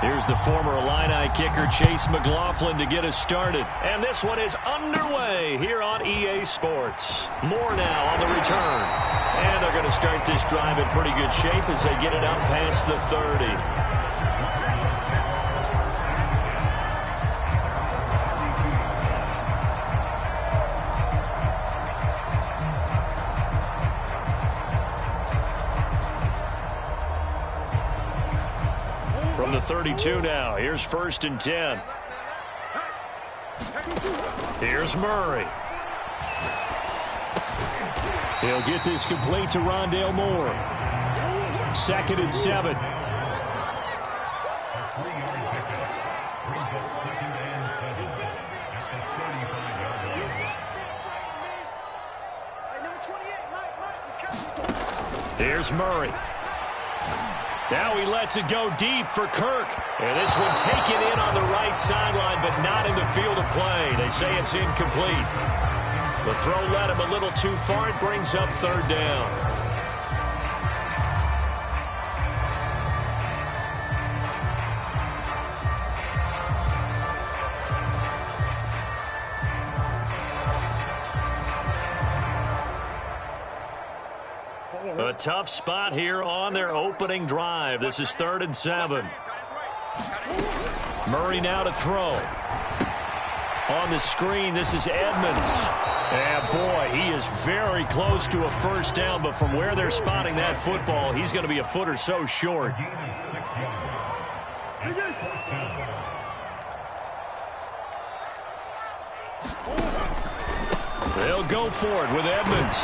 Here's the former Illini kicker Chase McLaughlin to get us started. And this one is underway here on EA Sports. More now on the return. And they're going to start this drive in pretty good shape as they get it up past the 30. From the 32 now, here's 1st and 10. Here's Murray. He'll get this complete to Rondale Moore. 2nd and 7. Here's Murray. Now he lets it go deep for Kirk. And this one taken in on the right sideline, but not in the field of play. They say it's incomplete. The throw led him a little too far. It brings up 3rd down. A tough spot here on their opening drive. This is 3rd and 7. Murray now to throw. On the screen, this is Edmonds. And boy, he is very close to a 1st down, but from where they're spotting that football, he's going to be a foot or so short. They'll go for it with Edmonds.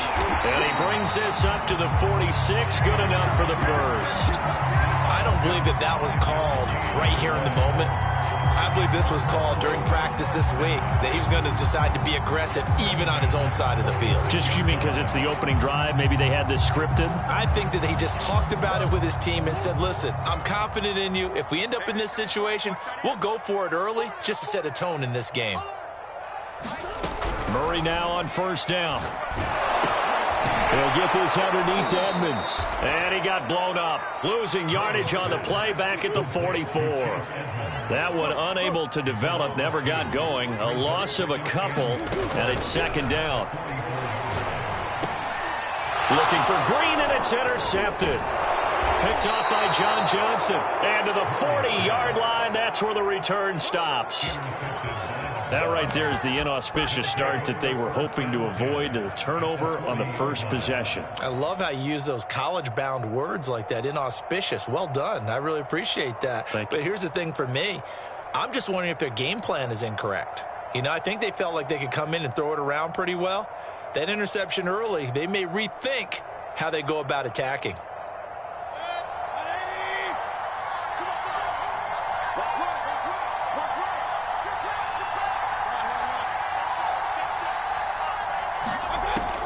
And he brings this up to the 46. Good enough for the 1st. I don't believe that was called right here in the moment. I believe this was called during practice this week, that he was going to decide to be aggressive even on his own side of the field. Just, you mean because it's the opening drive? Maybe they had this scripted? I think that he just talked about it with his team and said, listen, I'm confident in you. If we end up in this situation, we'll go for it early just to set a tone in this game. Murray now on 1st down. He'll get this underneath to Edmonds. And he got blown up. Losing yardage on the play back at the 44. That one unable to develop, never got going. A loss of a couple, and it's 2nd down. Looking for Green, and it's intercepted. Picked off by John Johnson. And to the 40-yard line, that's where the return stops. That right there is the inauspicious start that they were hoping to avoid, the turnover on the 1st possession. I love how you use those college-bound words like that, inauspicious. Well done. I really appreciate that. But here's the thing for me. I'm just wondering if their game plan is incorrect. You know, I think they felt like they could come in and throw it around pretty well. That interception early, they may rethink how they go about attacking.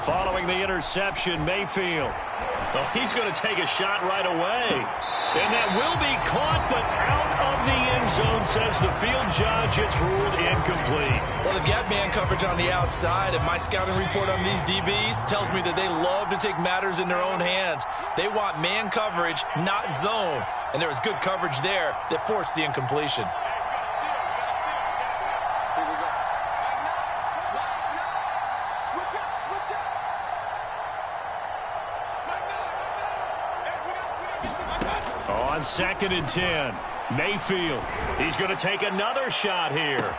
Following the interception, Mayfield. Oh, he's going to take a shot right away. And that will be caught, but out of the end zone, says the field judge. It's ruled incomplete. Well, they've got man coverage on the outside, and my scouting report on these DBs tells me that they love to take matters in their own hands. They want man coverage, not zone. And there was good coverage there that forced the incompletion. On 2nd and 10, Mayfield. He's going to take another shot here.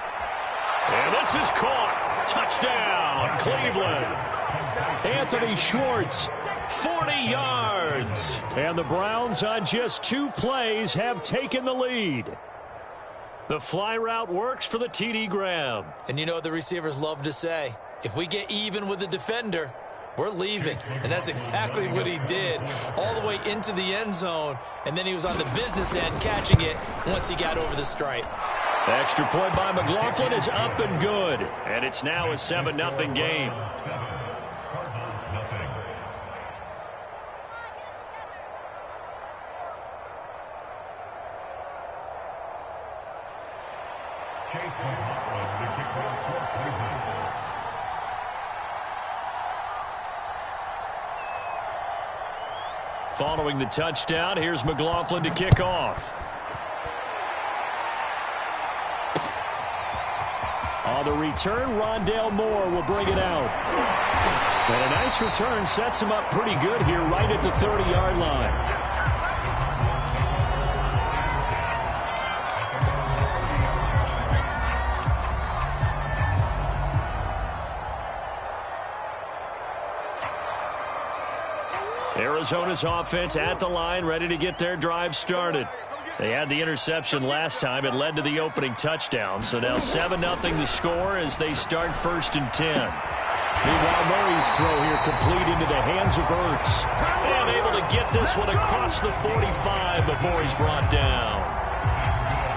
And this is caught. Touchdown, Cleveland. Anthony Schwartz, 40 yards. And the Browns on just 2 plays have taken the lead. The fly route works for the TD grab. And you know what the receivers love to say? If we get even with the defender, we're leaving. And that's exactly what he did, all the way into the end zone. And then he was on the business end catching it once he got over the stripe. Extra point by McLaughlin is up and good. And it's now a 7-0 game. Following the touchdown, here's McLaughlin to kick off. On the return, Rondale Moore will bring it out. And a nice return sets him up pretty good here right at the 30-yard line. Arizona's offense at the line, ready to get their drive started. They had the interception last time. It led to the opening touchdown. So now 7-0 the score as they start 1st and 10. Meanwhile, Murray's throw here complete into the hands of Ertz. And able to get this one across the 45 before he's brought down.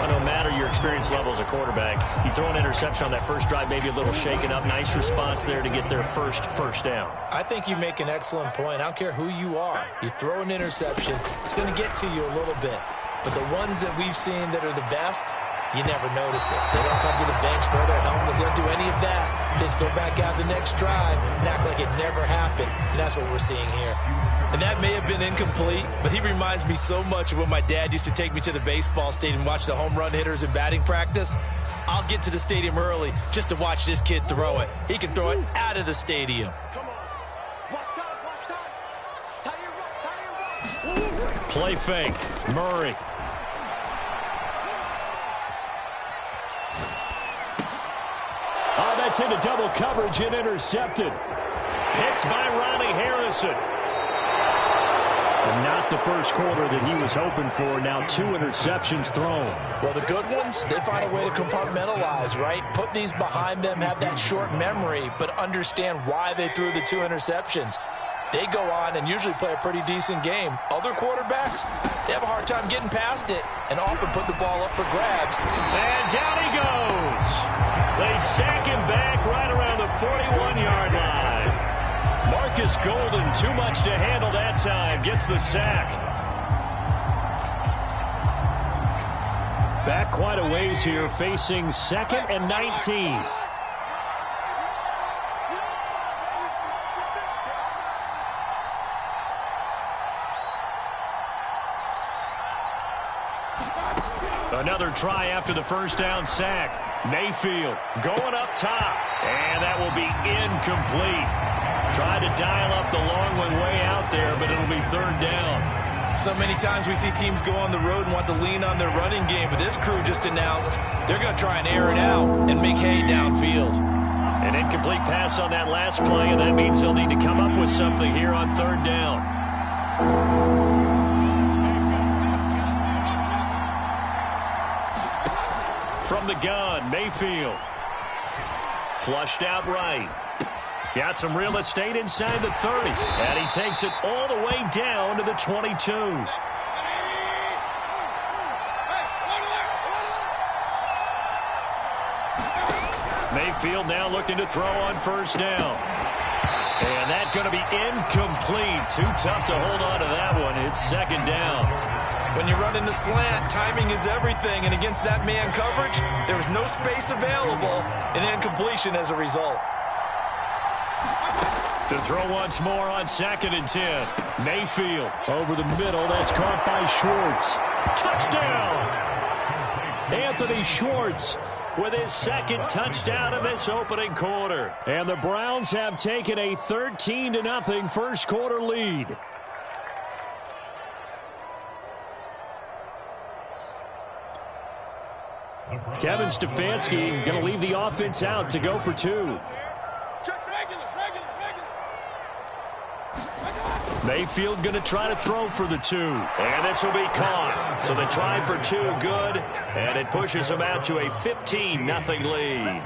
Well, no matter your experience level as a quarterback, you throw an interception on that first drive, maybe a little shaken up. Nice response there to get their first down. I think you make an excellent point. I don't care who you are. You throw an interception, it's going to get to you a little bit. But the ones that we've seen that are the best, you never notice it. They don't come to the bench, throw their helmets, they don't do any of that. They just go back out the next drive and act like it never happened. And that's what we're seeing here. And that may have been incomplete, but he reminds me so much of when my dad used to take me to the baseball stadium and watch the home run hitters in batting practice. I'll get to the stadium early just to watch this kid throw it. He can throw it out of the stadium. Play fake. Murray. Oh, that's into double coverage and intercepted. Picked by Ronnie Harrison. And not the first quarter that he was hoping for. Now 2 interceptions thrown. Well, the good ones, they find a way to compartmentalize, right? Put these behind them, have that short memory, but understand why they threw the 2 interceptions. They go on and usually play a pretty decent game. Other quarterbacks, they have a hard time getting past it and often put the ball up for grabs. And down he goes. They sack him back right around the 41-yard line. Marcus Golden, too much to handle that time, gets the sack. Back quite a ways here, facing 2nd and 19. Another try after the first down sack. Mayfield going up top. And that will be incomplete. Tried to dial up the long one way out there, but it'll be 3rd down. So many times we see teams go on the road and want to lean on their running game, but this crew just announced they're going to try and air it out and make hay downfield. An incomplete pass on that last play, and that means they'll need to come up with something here on 3rd down. From the gun, Mayfield. Flushed out right. Got some real estate inside the 30. And he takes it all the way down to the 22. Mayfield now looking to throw on 1st down. And that's going to be incomplete. Too tough to hold on to that one. It's 2nd down. When you run into slant, timing is everything. And against that man coverage, there was no space available. And incompletion as a result. To throw once more on 2nd and 10. Mayfield over the middle. That's caught by Schwartz. Touchdown! Anthony Schwartz with his 2nd touchdown in this opening quarter. And the Browns have taken a 13-0 first quarter lead. Kevin Stefanski going to leave the offense out to go for 2. Mayfield going to try to throw for the 2. And this will be caught. So the try for 2 good. And it pushes them out to a 15-0 lead.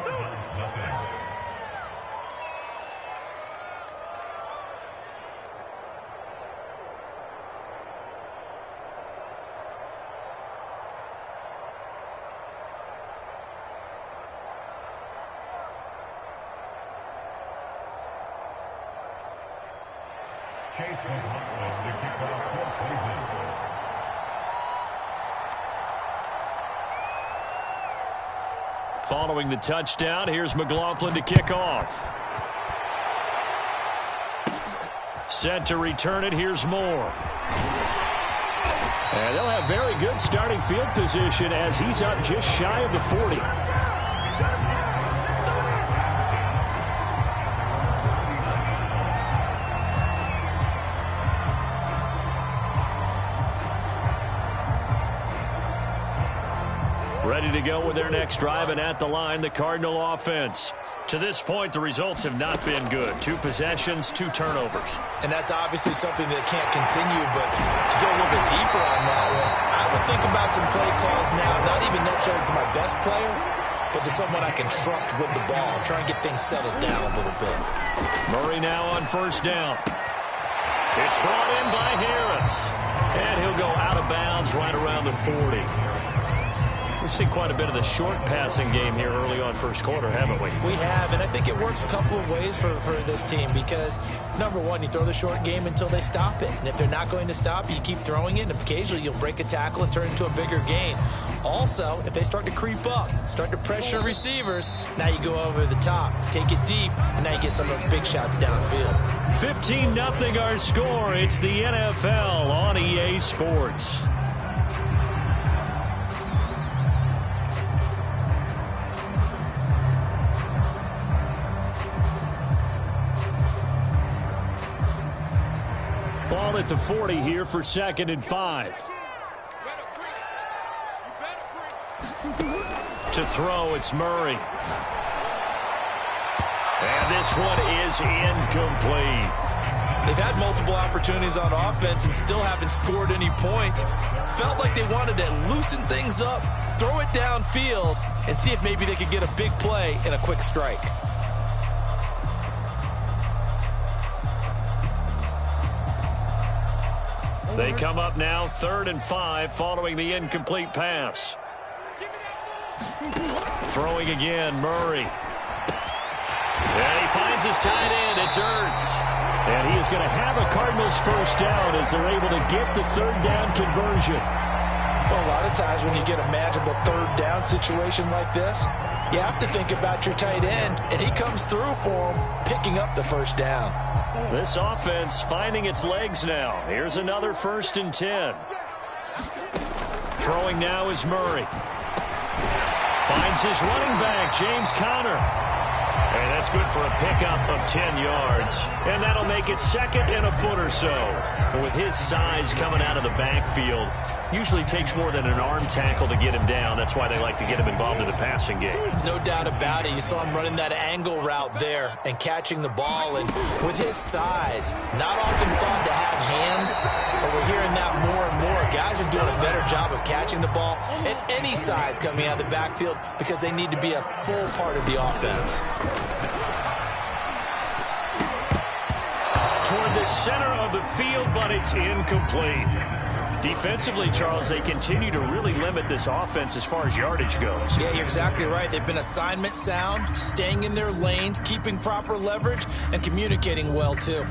Following the touchdown, here's McLaughlin to kick off. Set to return it, here's Moore. And they'll have very good starting field position as he's up just shy of the 40. Ready to go with their next drive, and at the line, the Cardinal offense. To this point, the results have not been good. 2 possessions, 2 turnovers. And that's obviously something that can't continue, but to go a little bit deeper on that one, I would think about some play calls now, not even necessarily to my best player, but to someone I can trust with the ball. Try and get things settled down a little bit. Murray now on first down. It's brought in by Harris. And he'll go out of bounds right around the 40. We've seen quite a bit of the short passing game here early on first quarter, haven't we? We have, and I think it works a couple of ways for this team because, number one, you throw the short game until they stop it. And if they're not going to stop, you keep throwing it, and occasionally you'll break a tackle and turn it into a bigger gain. Also, if they start to creep up, start to pressure receivers, now you go over the top, take it deep, and now you get some of those big shots downfield. 15-0 our score. It's the NFL on EA Sports. Ball at the 40 here for 2nd and 5. To throw, it's Murray. And this one is incomplete. They've had multiple opportunities on offense and still haven't scored any points. Felt like they wanted to loosen things up, throw it downfield, and see if maybe they could get a big play and a quick strike. They come up now 3rd and 5 following the incomplete pass. Throwing again, Murray. And he finds his tight end. It's Ertz. And he is going to have a Cardinals first down as they're able to get the 3rd down conversion. Well, a lot of times when you get a manageable 3rd down situation like this, you have to think about your tight end, and he comes through for him, picking up the first down. This offense finding its legs now. Here's another 1st and 10. Throwing now is Murray. Finds his running back, James Conner. And that's good for a pickup of 10 yards. And that'll make it 2nd and a foot or so. But with his size coming out of the backfield, usually takes more than an arm tackle to get him down. That's why they like to get him involved in the passing game. No doubt about it. You saw him running that angle route there and catching the ball. And with his size, not often thought to have hands, but we're hearing that more and more. Guys are doing a better job of catching the ball at any size coming out of the backfield because they need to be a full part of the offense. Toward the center of the field, but it's incomplete. Defensively, Charles, they continue to really limit this offense as far as yardage goes. Yeah, you're exactly right. They've been assignment sound, staying in their lanes, keeping proper leverage, and communicating well, too.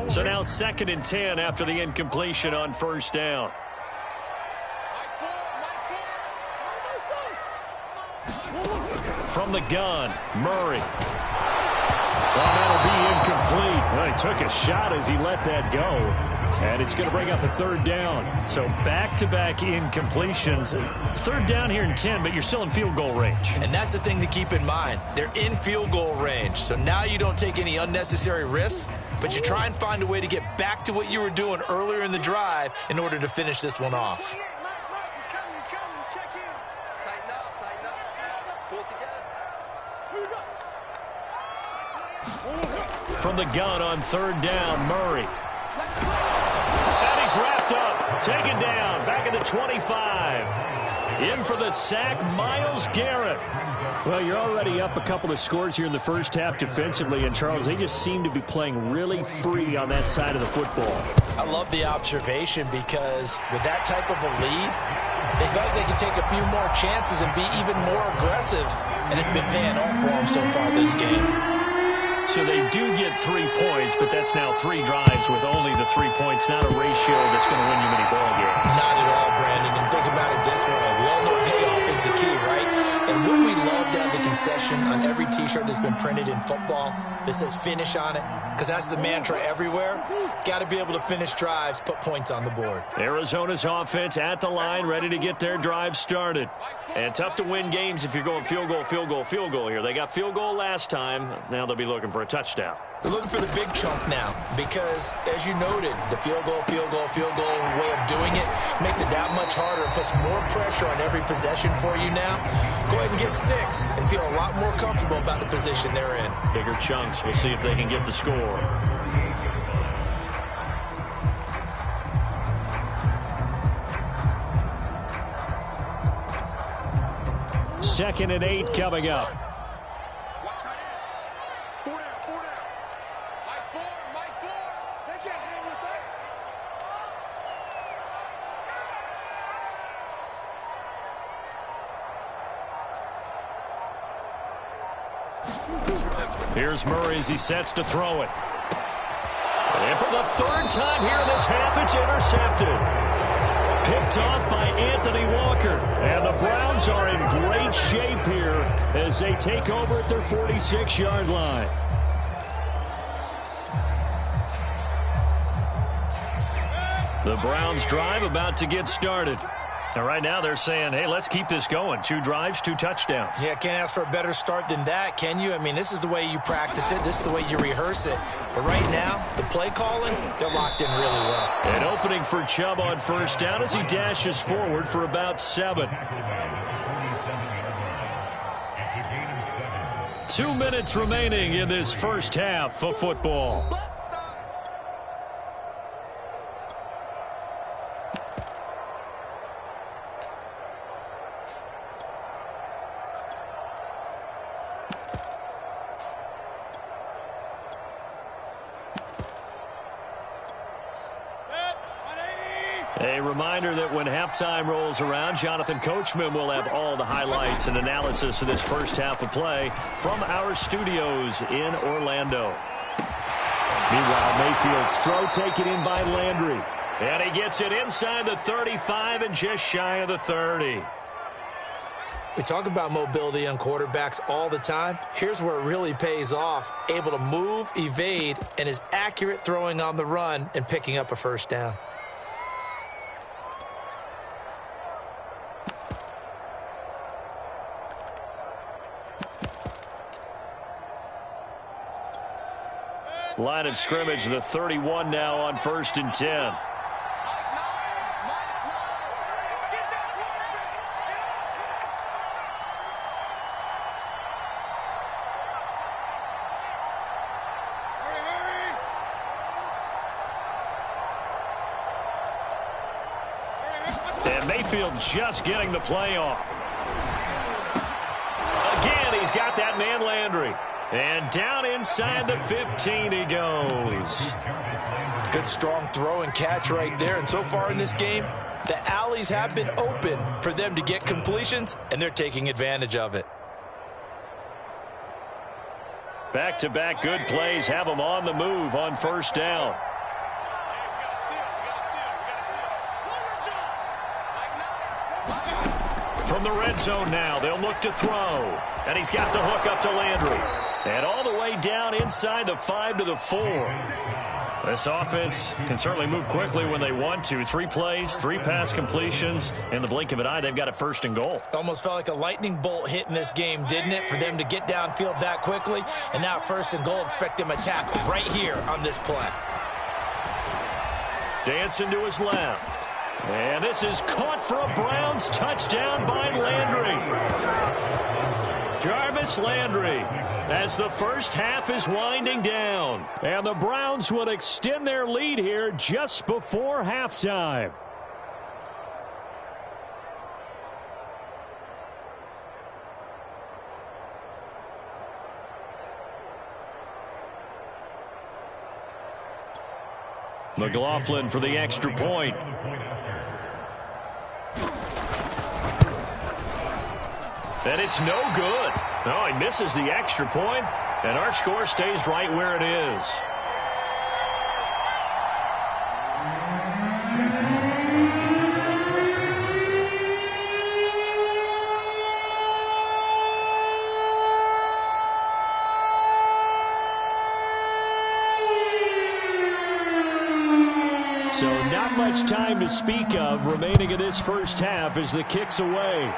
So now 2nd and 10 after the incompletion on first down. From the gun, Murray. Well, that'll be incomplete. Well, he took a shot as he let that go. And it's going to bring up a 3rd down. So back-to-back incompletions. 3rd down here in 10, but you're still in field goal range. And that's the thing to keep in mind. They're in field goal range. So now you don't take any unnecessary risks, but you try and find a way to get back to what you were doing earlier in the drive in order to finish this one off. From the gun on 3rd down, Murray. And he's wrapped up, taken down, back at the 25. In for the sack, Myles Garrett. Well, you're already up a couple of scores here in the first half defensively, and Charles, they just seem to be playing really free on that side of the football. I love the observation because with that type of a lead, they feel like they can take a few more chances and be even more aggressive, and it's been paying off for them so far this game. So they do get 3 points, but that's now 3 drives with only the 3 points, not a ratio that's going to win you many ball games. Not at all, Brandon. And think about it this way. We all know payoff is the key, right? And wouldn't we love to have the concession on every T-shirt that's been printed in football that says finish on it? Because that's the mantra everywhere. Got to be able to finish drives, put points on the board. Arizona's offense at the line, ready to get their drive started. And tough to win games if you're going field goal, field goal, field goal here. They got field goal last time. Now they'll be looking for a touchdown. They're looking for the big chunk now because, as you noted, the field goal way of doing it makes it that much harder and puts more pressure on every possession for you now. Go ahead and get 6 and feel a lot more comfortable about the position they're in. Bigger chunks. We'll see if they can get the score. Second and 8 coming up. Here's Murray as he sets to throw it. And for the third time here in this half, it's intercepted. Picked off by Anthony Walker. And the Browns are in great shape here as they take over at their 46-yard line. The Browns drive about to get started. And right now they're saying, hey, let's keep this going. 2 drives, 2 touchdowns. Yeah, can't ask for a better start than that, can you? I mean, this is the way you practice it. This is the way you rehearse it. But right now, the play calling, they're locked in really well. An opening for Chubb on first down as he dashes forward for about 7. 2 minutes remaining in this first half of football. A reminder that when halftime rolls around, Jonathan Coachman will have all the highlights and analysis of this first half of play from our studios in Orlando. Meanwhile, Mayfield's throw taken in by Landry. And he gets it inside the 35 and just shy of the 30. We talk about mobility on quarterbacks all the time. Here's where it really pays off. Able to move, evade, and is accurate throwing on the run and picking up a first down. Line of scrimmage, the 31 now on 1st and 10. And Mayfield just getting the play off. Again, he's got that man Landry. And down inside the 15 he goes. Good strong throw and catch right there. And so far in this game, the alleys have been open for them to get completions, and they're taking advantage of it. Back-to-back good plays have them on the move on first down. From the red zone now, they'll look to throw. And he's got the hook up to Landry. And all the way down inside the 5 to the 4. This offense can certainly move quickly when they want to. 3 plays, 3 pass completions. In the blink of an eye, they've got it 1st and goal. Almost felt like a lightning bolt hit in this game, didn't it? For them to get downfield that quickly. And now 1st and goal, expect them to tackle right here on this play. Dancing to his left. And this is caught for a Browns touchdown by Landry. Jarvis Landry, as the first half is winding down. And the Browns will extend their lead here just before halftime. McLaughlin for the extra point. And it's no good. No, he misses the extra point, and our score stays right where it is. So not much time to speak of remaining in this first half as the kick's away.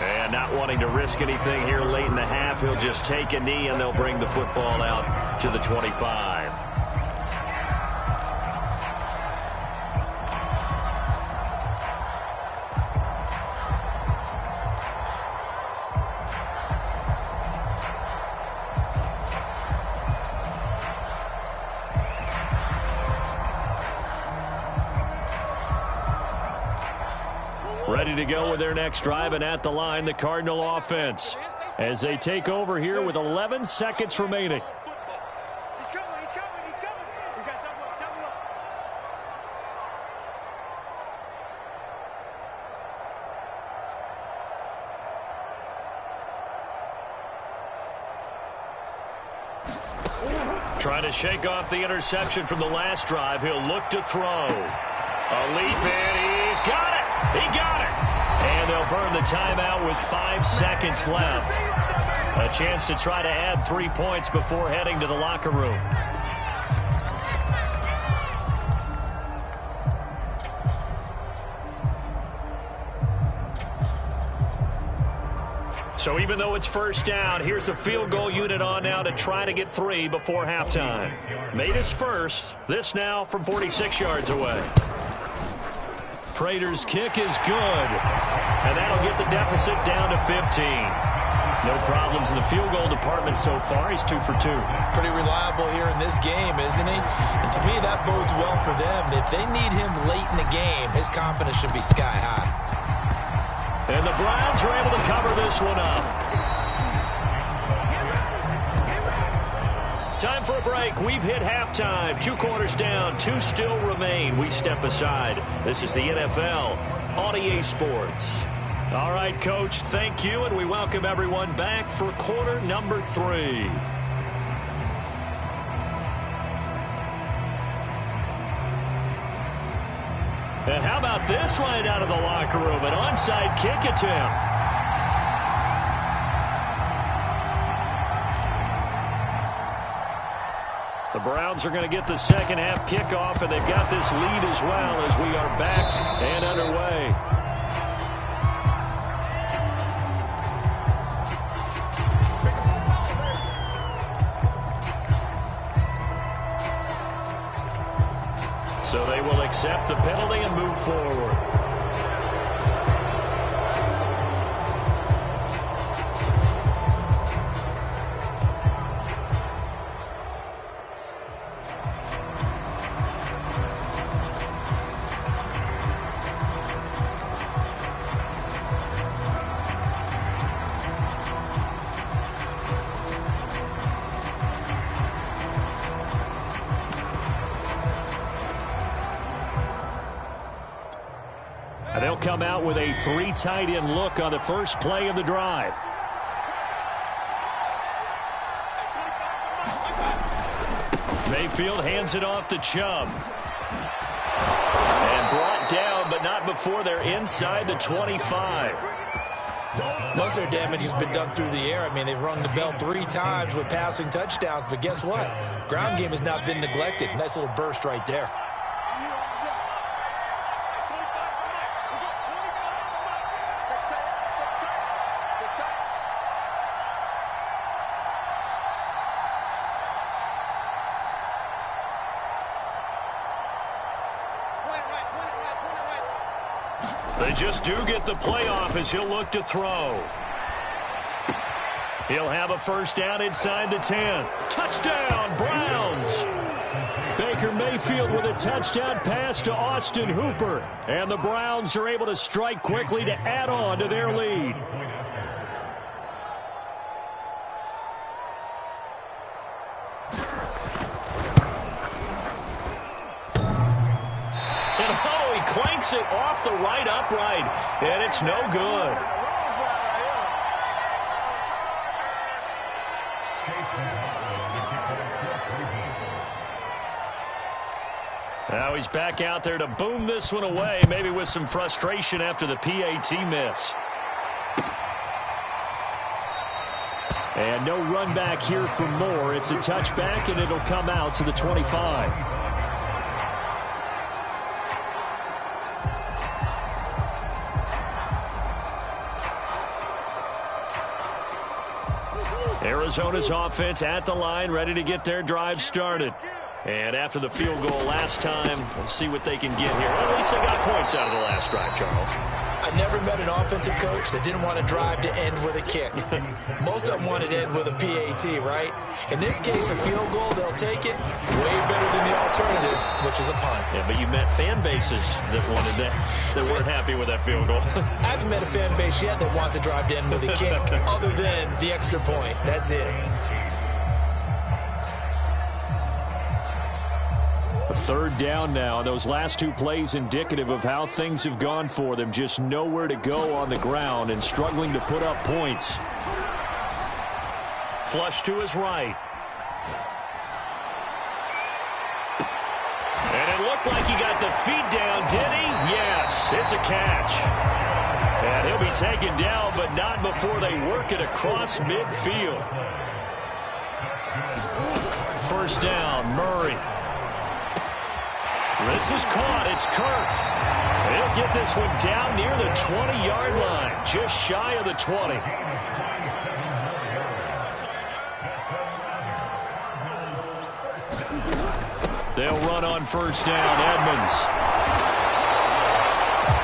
And not wanting to risk anything here late in the half, he'll just take a knee and they'll bring the football out to the 25. Ready to go with their next drive, and at the line, the Cardinal offense, as they take over here with 11 seconds remaining. He's coming. We got double up. Trying to shake off the interception from the last drive. He'll look to throw. A leap in. He's got it. He got it. And they'll burn the timeout with 5 seconds left. A chance to try to add 3 points before heading to the locker room. So even though it's first down, here's the field goal unit on now to try to get 3 before halftime. Made his first. This now from 46 yards away. Prater's kick is good. And that'll get the deficit down to 15. No problems in the field goal department so far. He's 2 for 2. Pretty reliable here in this game, isn't he? And to me, that bodes well for them. If they need him late in the game, his confidence should be sky high. And the Browns are able to cover this one up. Time for a break. We've hit halftime. 2 quarters down. 2 still remain. We step aside. This is the NFL on EA Sports. All right, Coach, thank you, and we welcome everyone back for quarter number 3. And how about this right out of the locker room? An onside kick attempt. The Browns are going to get the second half kickoff, and they've got this lead as well as we are back and underway. So they will accept the penalty and move forward. They'll come out with a 3 tight end look on the first play of the drive. Mayfield hands it off to Chubb. And brought down, but not before they're inside the 25. Most of their damage has been done through the air. I mean, they've rung the bell 3 times with passing touchdowns, but guess what? Ground game has not been neglected. Nice little burst right there. They just do get the playoff as he'll look to throw. He'll have a first down inside the 10. Touchdown, Browns! Baker Mayfield with a touchdown pass to Austin Hooper. And the Browns are able to strike quickly to add on to their lead. Clanks it off the right upright, and it's no good. Now he's back out there to boom this one away, maybe with some frustration after the PAT miss. And no run back here for Moore. It's a touchback, and it'll come out to the 25. Arizona's offense at the line, ready to get their drive started. And after the field goal last time, we'll see what they can get here. Well, at least they got points out of the last drive, Charles. I never met an offensive coach that didn't want to drive to end with a kick. Most of them wanted to end with a PAT, right? In this case, a field goal, they'll take it. Way better than the alternative, which is a punt. Yeah, but you met fan bases that wanted that weren't happy with that field goal. I haven't met a fan base yet that wants to drive to end with a kick, other than the extra point. That's it. A third down now, and those last two plays indicative of how things have gone for them. Just nowhere to go on the ground and struggling to put up points. Flush to his right. And it looked like he got the feet down, did he? Yes, it's a catch. And he'll be taken down, but not before they work it across midfield. First down, Murray. This is caught. It's Kirk. He'll get this one down near the 20-yard line, just shy of the 20. They'll run on first down. Edmonds.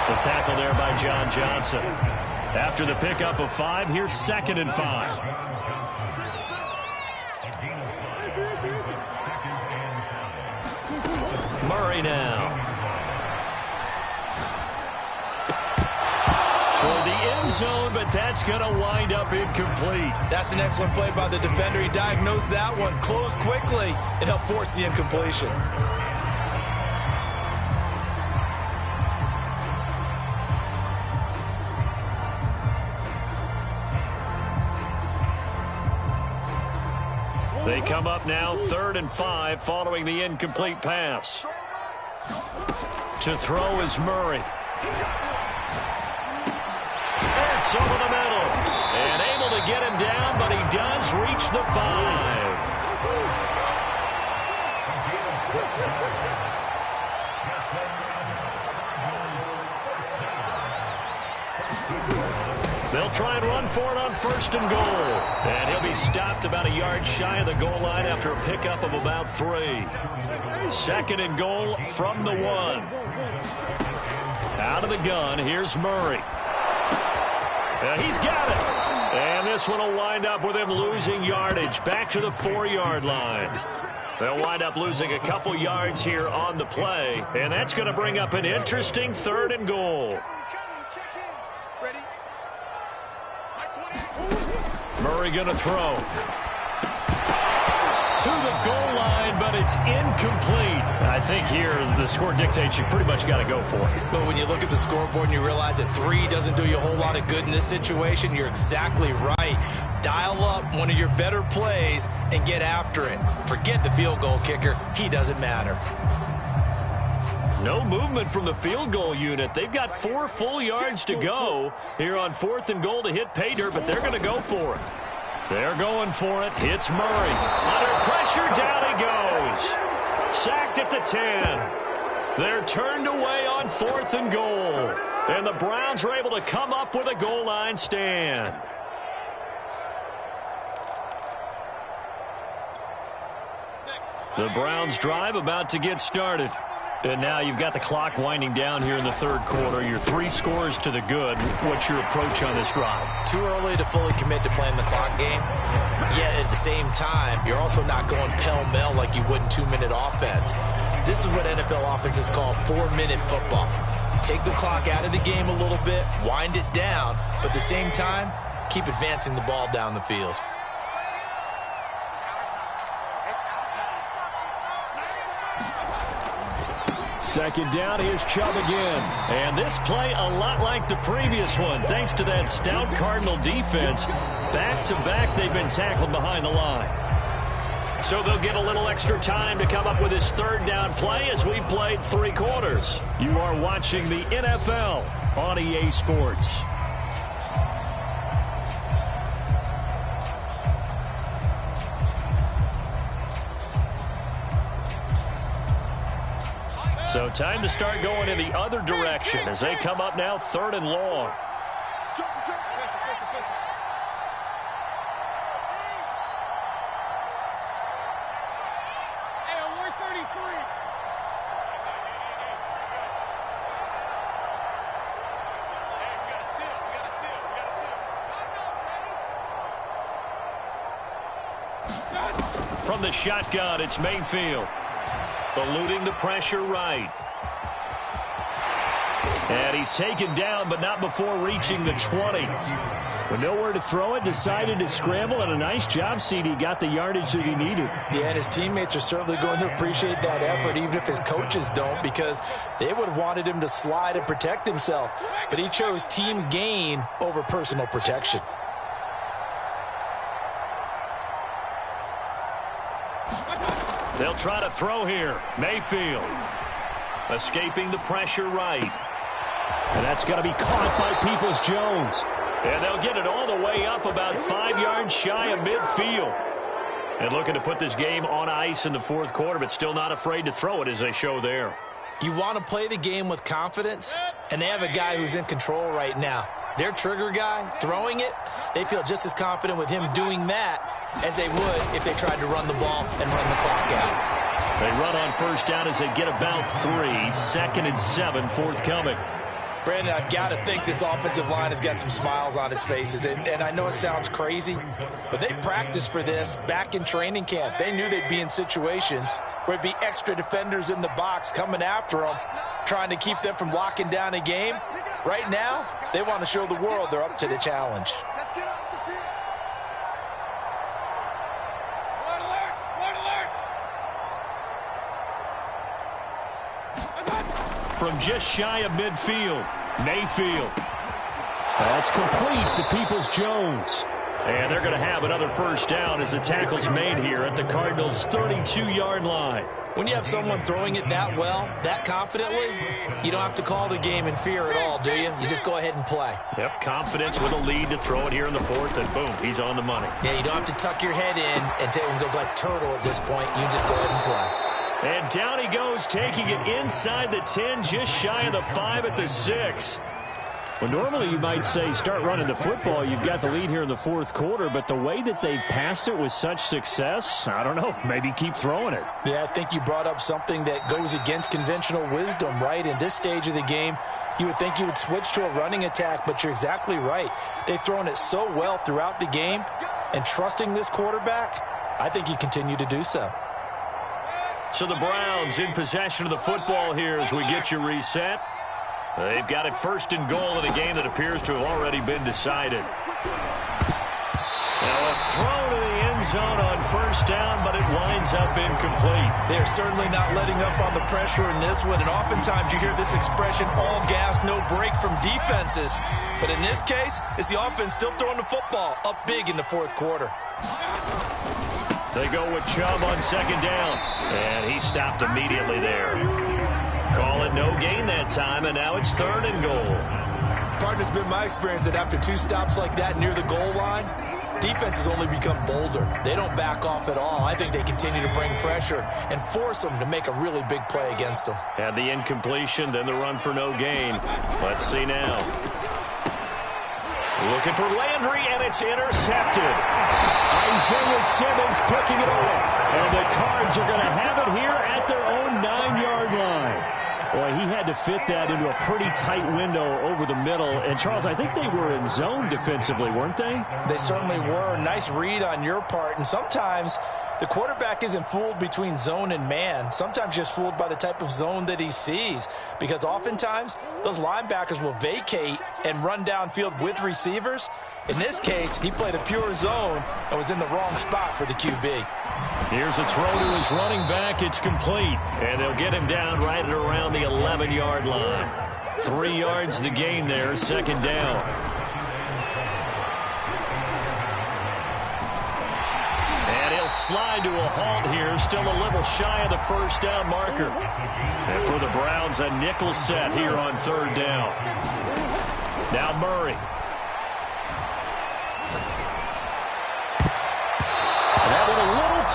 The tackle there by John Johnson. After the pickup of 5, here's 2nd and 5. Murray now. Toward the end zone, but that's going to wind up incomplete. That's an excellent play by the defender. He diagnosed that one, closed quickly, and helped force the incompletion. They come up now 3rd and 5 following the incomplete pass. To throw is Murray. It's over the middle. And able to get him down, but he does reach the 5. They'll try and run for it on 1st and goal. And he'll be stopped about a yard shy of the goal line after a pickup of about 3. 2nd and goal from the 1. Out of the gun, here's Murray. He's got it. And this one will wind up with him losing yardage back to the 4-yard line. They'll wind up losing a couple yards here on the play. And that's going to bring up an interesting 3rd and goal. Murray going to throw. To the goal line, but it's incomplete. I think here the score dictates you pretty much got to go for it. But when you look at the scoreboard and you realize that 3 doesn't do you a whole lot of good in this situation, you're exactly right. Dial up one of your better plays and get after it. Forget the field goal kicker. He doesn't matter. No movement from the field goal unit. They've got 4 full yards to go here on 4th and goal to hit pay dirt, but they're going to go for it. They're going for it. It's Murray. Under pressure, down he goes. Sacked at the 10. They're turned away on 4th and goal. And the Browns are able to come up with a goal line stand. The Browns drive about to get started. And now you've got the clock winding down here in the 3rd quarter. Your 3 scores to the good. What's your approach on this drive? Too early to fully commit to playing the clock game. Yet at the same time, you're also not going pell-mell like you would in 2-minute offense. This is what NFL offenses call 4-minute football. Take the clock out of the game a little bit, wind it down, but at the same time, keep advancing the ball down the field. Second down, here's Chubb again. And this play a lot like the previous one, thanks to that stout Cardinal defense. Back-to-back, they've been tackled behind the line. So they'll get a little extra time to come up with his 3rd down play as we played 3 quarters. You are watching the NFL on EA Sports. So time to start going in the other direction as they come up now 3rd and long. From the shotgun, it's Mayfield. Eluding the pressure right. And he's taken down, but not before reaching the 20. With nowhere to throw it, decided to scramble, and a nice job, CD. Got the yardage that he needed. Yeah, and his teammates are certainly going to appreciate that effort, even if his coaches don't, because they would have wanted him to slide and protect himself. But he chose team gain over personal protection. They'll try to throw here. Mayfield escaping the pressure right. And that's going to be caught by Peoples-Jones. And they'll get it all the way up about 5 yards shy of midfield. And looking to put this game on ice in the fourth quarter, but still not afraid to throw it as they show there. You want to play the game with confidence, and they have a guy who's in control right now. Their trigger guy, throwing it, they feel just as confident with him doing that as they would if they tried to run the ball and run the clock out. They run on first down as they get about 3. 2nd and 7 forthcoming. Brandon, I've got to think this offensive line has got some smiles on its faces. And I know it sounds crazy, but they practiced for this back in training camp. They knew they'd be in situations where it'd be extra defenders in the box coming after them, trying to keep them from locking down a game. Right now, they want to show the world they're up to the challenge. Let's get off the field. From just shy of midfield, Mayfield. That's complete to Peoples-Jones. And they're going to have another first down as the tackle's made here at the Cardinals' 32-yard line. When you have someone throwing it that well, that confidently, you don't have to call the game in fear at all, do you? You just go ahead and play. Yep, confidence with a lead to throw it here in the fourth, and boom, he's on the money. Yeah, you don't have to tuck your head in and go like turtle at this point. You just go ahead and play. And down he goes, taking it inside the 10, just shy of the 5 at the 6. Well, normally you might say start running the football. You've got the lead here in the fourth quarter, but the way that they've passed it with such success, I don't know, maybe keep throwing it. Yeah, I think you brought up something that goes against conventional wisdom, right? In this stage of the game, you would think you would switch to a running attack, but you're exactly right. They've thrown it so well throughout the game, and trusting this quarterback, I think you continue to do so. So the Browns in possession of the football here as we get you reset. They've got it 1st and goal in a game that appears to have already been decided. Now a throw to the end zone on first down, but it winds up incomplete. They're certainly not letting up on the pressure in this one, and oftentimes you hear this expression, all gas, no break from defenses. But in this case, it's the offense still throwing the football up big in the fourth quarter. They go with Chubb on 2nd down, and he stopped immediately there. Call it no gain that time, and now it's 3rd and goal. Partner, it's been my experience that after 2 stops like that near the goal line, defenses only become bolder. They don't back off at all. I think they continue to bring pressure and force them to make a really big play against them. Had the incompletion, then the run for no gain. Let's see now. Looking for Landry, and it's intercepted. Isaiah Simmons picking it off. And the Cards are going to have it here at their own 9-yard line. Boy, he had to fit that into a pretty tight window over the middle. And, Charles, I think they were in zone defensively, weren't they? They certainly were. Nice read on your part. And sometimes the quarterback isn't fooled between zone and man. Sometimes just fooled by the type of zone that he sees. Because oftentimes, those linebackers will vacate and run downfield with receivers. In this case, he played a pure zone and was in the wrong spot for the QB. Here's a throw to his running back. It's complete. And they'll get him down right at around the 11-yard line. 3 yards the gain there, 2nd down. And he'll slide to a halt here, still a little shy of the first down marker. And for the Browns, a nickel set here on 3rd down. Now Murray.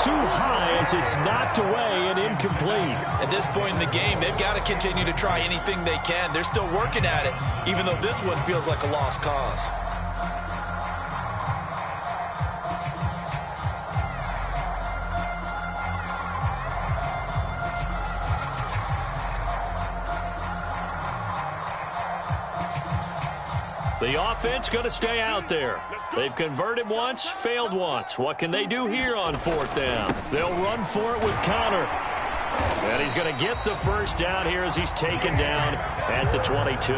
Too high as it's knocked away and incomplete. At this point in the game, they've got to continue to try anything they can. They're still working at it, even though this one feels like a lost cause. The offense going to stay out there. They've converted once, failed once. What can they do here on 4th down? They'll run for it with Connor. And he's going to get the first down here as he's taken down at the 22.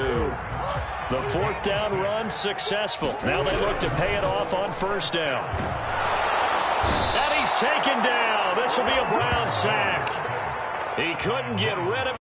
The 4th down run successful. Now they look to pay it off on 1st down. And he's taken down. This will be a Brown sack. He couldn't get rid of it.